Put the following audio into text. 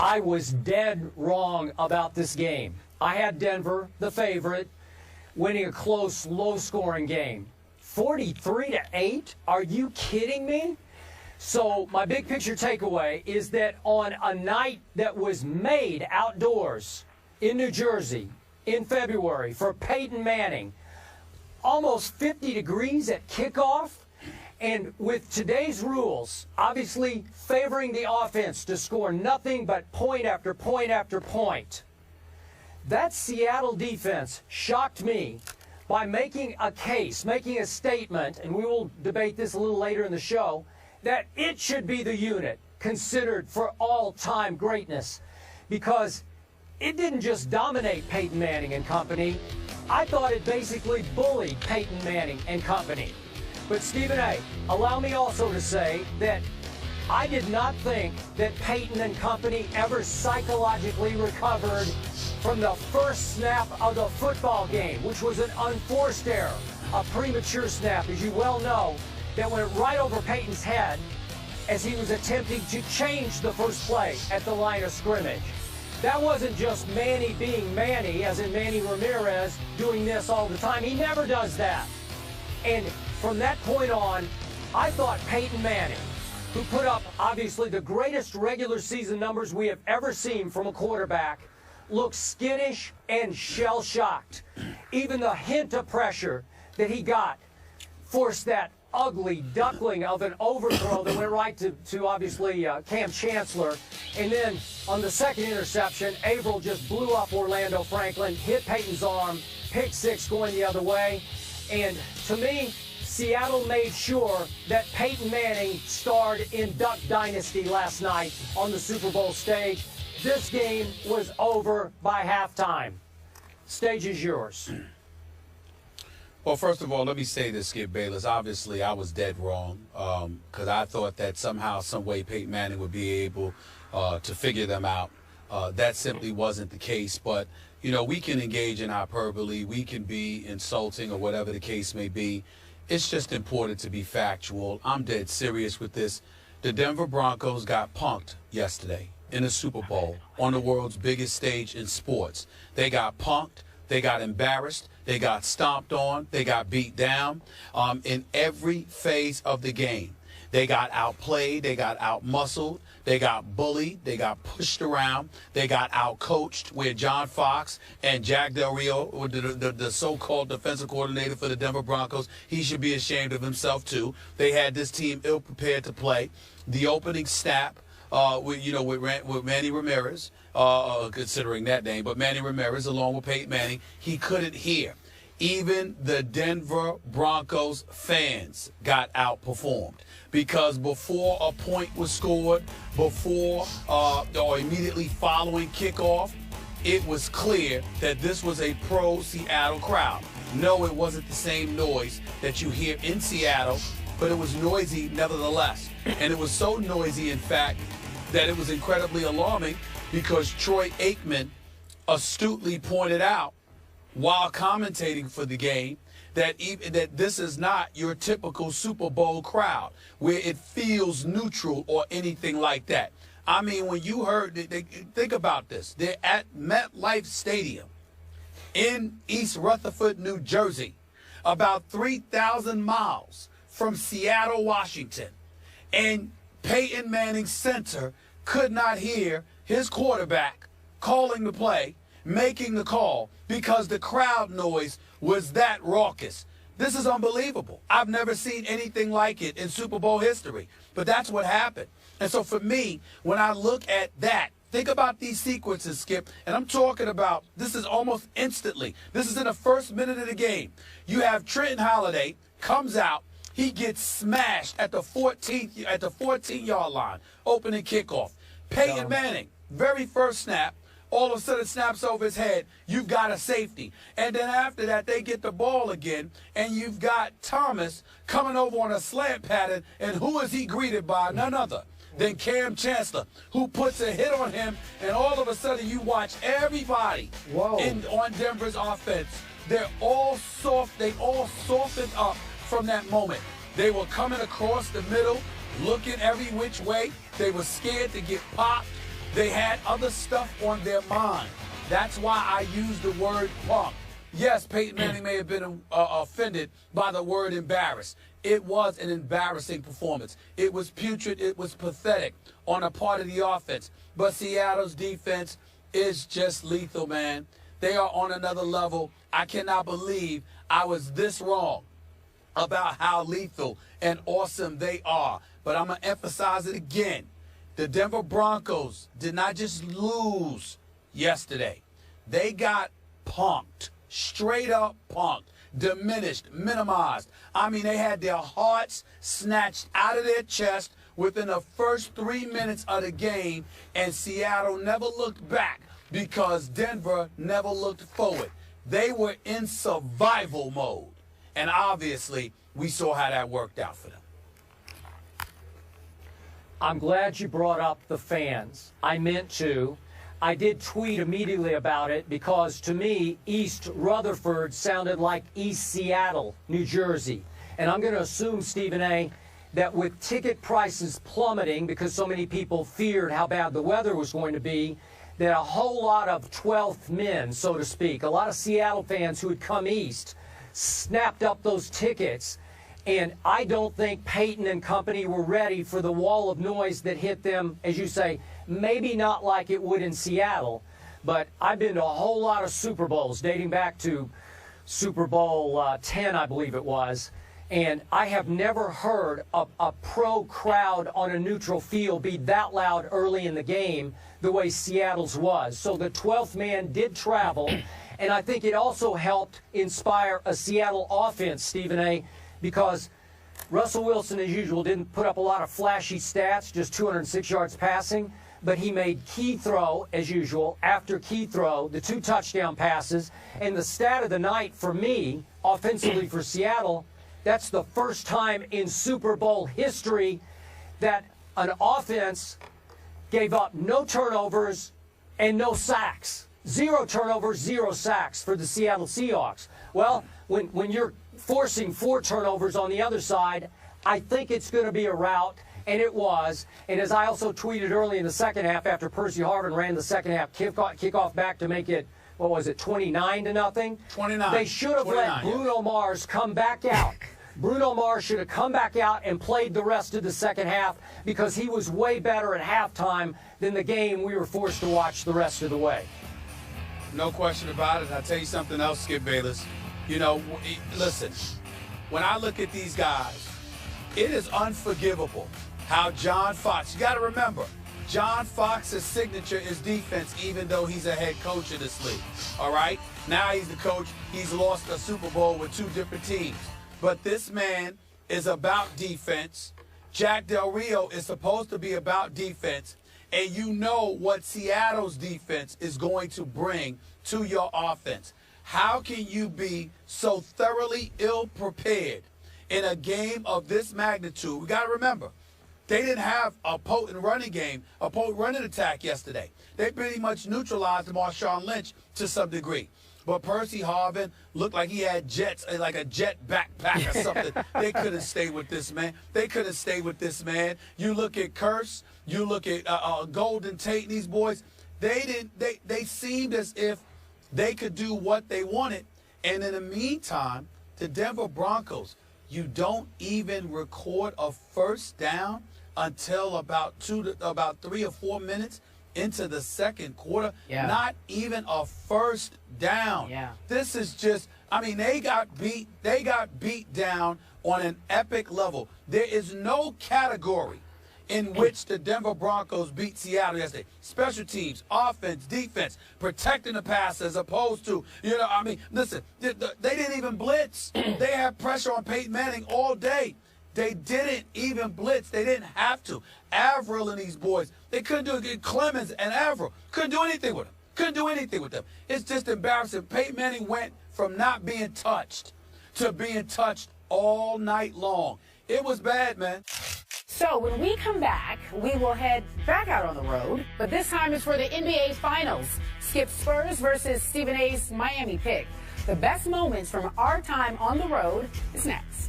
I was dead wrong about this game. I had Denver, the favorite, winning a close, low-scoring game. 43-8? Are you kidding me? So my big picture takeaway is that on a night that was made outdoors in New Jersey in February for Peyton Manning, almost 50 degrees at kickoff, and with today's rules, obviously favoring the offense to score nothing but point after point after point, that Seattle defense shocked me by making a case, making a statement, and we will debate this a little later in the show, that it should be the unit considered for all-time greatness, because it didn't just dominate Peyton Manning and company. I thought it basically bullied Peyton Manning and company. But Stephen A., allow me also to say that I did not think that Peyton and company ever psychologically recovered from the first snap of the football game, which was an unforced error, a premature snap, as you well know, that went right over Peyton's head as he was attempting to change the first play at the line of scrimmage. That wasn't just Manny being Manny, as in Manny Ramirez doing this all the time. He never does that. And from that point on, I thought Peyton Manning, who put up obviously the greatest regular season numbers we have ever seen from a quarterback, looked skittish and shell-shocked. Even the hint of pressure that he got forced that ugly duckling of an overthrow that went right to obviously Cam Chancellor. And then on the second interception, Averill just blew up Orlando Franklin, hit Peyton's arm, pick six going the other way. And to me, Seattle made sure that Peyton Manning starred in Duck Dynasty last night on the Super Bowl stage. This game was over by halftime. Stage is yours. Well, first of all, let me say this, Skip Bayless. Obviously, I was dead wrong because I thought that somehow, some way, Peyton Manning would be able to figure them out. That simply wasn't the case. But, you know, we can engage in hyperbole. We can be insulting or whatever the case may be. It's just important to be factual. I'm dead serious with this. The Denver Broncos got punked yesterday in the Super Bowl on the world's biggest stage in sports. They got punked. They got embarrassed. They got stomped on. They got beat down in every phase of the game. They got outplayed. They got outmuscled. They got bullied. They got pushed around. They got outcoached, where John Fox and Jack Del Rio, the so-called defensive coordinator for the Denver Broncos, he should be ashamed of himself, too. They had this team ill-prepared to play. The opening snap, with Manny Ramirez, considering that name, but Manny Ramirez along with Peyton Manning, he couldn't hear. Even the Denver Broncos fans got outperformed because before a point was scored, before or immediately following kickoff, it was clear that this was a pro-Seattle crowd. No, it wasn't the same noise that you hear in Seattle, but it was noisy nevertheless. And it was so noisy, in fact, that it was incredibly alarming because Troy Aikman astutely pointed out while commentating for the game that this is not your typical Super Bowl crowd where it feels neutral or anything like that. I mean, when you heard, think about this. They're at MetLife Stadium in East Rutherford, New Jersey, about 3,000 miles from Seattle, Washington. And Peyton Manning Center could not hear his quarterback calling the play, making the call, because the crowd noise was that raucous. This is unbelievable. I've never seen anything like it in Super Bowl history, but that's what happened. And so for me, when I look at that, think about these sequences, Skip, and I'm talking about this is almost instantly. This is in the first minute of the game. You have Trenton Holiday comes out. He gets smashed at the 14-yard line, opening kickoff. Peyton Manning, very first snap, all of a sudden snaps over his head. You've got a safety. And then after that, they get the ball again, and you've got Thomas coming over on a slant pattern, and who is he greeted by? None other than Cam Chancellor, who puts a hit on him, and all of a sudden you watch everybody on Denver's offense. They're all soft. They all softened up from that moment. They were coming across the middle, looking every which way. They were scared to get popped. They had other stuff on their mind. That's why I use the word punk. Yes, Peyton Manning may have been offended by the word embarrassed. It was an embarrassing performance. It was putrid. It was pathetic on a part of the offense. But Seattle's defense is just lethal, man. They are on another level. I cannot believe I was this wrong about how lethal and awesome they are. But I'm going to emphasize it again. The Denver Broncos did not just lose yesterday. They got punked. Straight up punked, diminished, minimized. I mean, they had their hearts snatched out of their chest within the first 3 minutes of the game, and Seattle never looked back because Denver never looked forward. They were in survival mode, and obviously we saw how that worked out for them. I'm glad you brought up the fans. I meant to. I did tweet immediately about it because, to me, East Rutherford sounded like East Seattle, New Jersey. And I'm going to assume, Stephen A., that with ticket prices plummeting because so many people feared how bad the weather was going to be, that a whole lot of 12th men, so to speak, a lot of Seattle fans who had come east, snapped up those tickets. And I don't think Peyton and company were ready for the wall of noise that hit them, as you say, maybe not like it would in Seattle, but I've been to a whole lot of Super Bowls dating back to Super Bowl 10, I believe it was, and I have never heard a pro crowd on a neutral field be that loud early in the game the way Seattle's was. So the 12th man did travel, and I think it also helped inspire a Seattle offense, Stephen A., because Russell Wilson, as usual, didn't put up a lot of flashy stats, just 206 yards passing, but he made key throw, as usual, after key throw, the 2 touchdown passes. And the stat of the night for me, offensively for Seattle, that's the first time in Super Bowl history that an offense gave up no turnovers and no sacks. 0 turnovers, 0 sacks for the Seattle Seahawks. Well, when you're forcing 4 turnovers on the other side, I think it's going to be a rout, and it was. And as I also tweeted early in the second half after Percy Harvin ran the second half kickoff back to make it, what was it, 29-0? 29. They should have let Bruno Mars come back out. Bruno Mars should have come back out and played the rest of the second half because he was way better at halftime than the game we were forced to watch the rest of the way. No question about it. I'll tell you something else, Skip Bayless. You know, listen, when I look at these guys, it is unforgivable how John Fox, you got to remember, John Fox's signature is defense, even though he's a head coach of this league. All right? Now he's the coach. He's lost a Super Bowl with 2 different teams. But this man is about defense. Jack Del Rio is supposed to be about defense. And you know what Seattle's defense is going to bring to your offense. How can you be so thoroughly ill-prepared in a game of this magnitude? We got to remember, they didn't have a potent running game, a potent running attack yesterday. They pretty much neutralized Marshawn Lynch to some degree. But Percy Harvin looked like he had jets, like a jet backpack or something. They couldn't stay with this man. They couldn't stay with this man. You look at Curse, you look at Golden Tate, these boys, they seemed as if they could do what they wanted. And in the meantime, the Denver Broncos, you don't even record a first down until about 3 or 4 minutes into the second quarter. Yeah. Not even a first down. Yeah. This is just, I mean, they got beat down on an epic level. There is no category in which the Denver Broncos beat Seattle yesterday. Special teams, offense, defense, protecting the pass as opposed to, listen, they didn't even blitz. They had pressure on Peyton Manning all day. They didn't even blitz. They didn't have to. Avril and these boys, they couldn't do it. Clemens and Avril couldn't do anything with them. Couldn't do anything with them. It's just embarrassing. Peyton Manning went from not being touched to being touched all night long. It was bad, man. So when we come back, we will head back out on the road, but this time it's for the NBA Finals. Skip Spurs versus Stephen A's Miami pick. The best moments from our time on the road is next.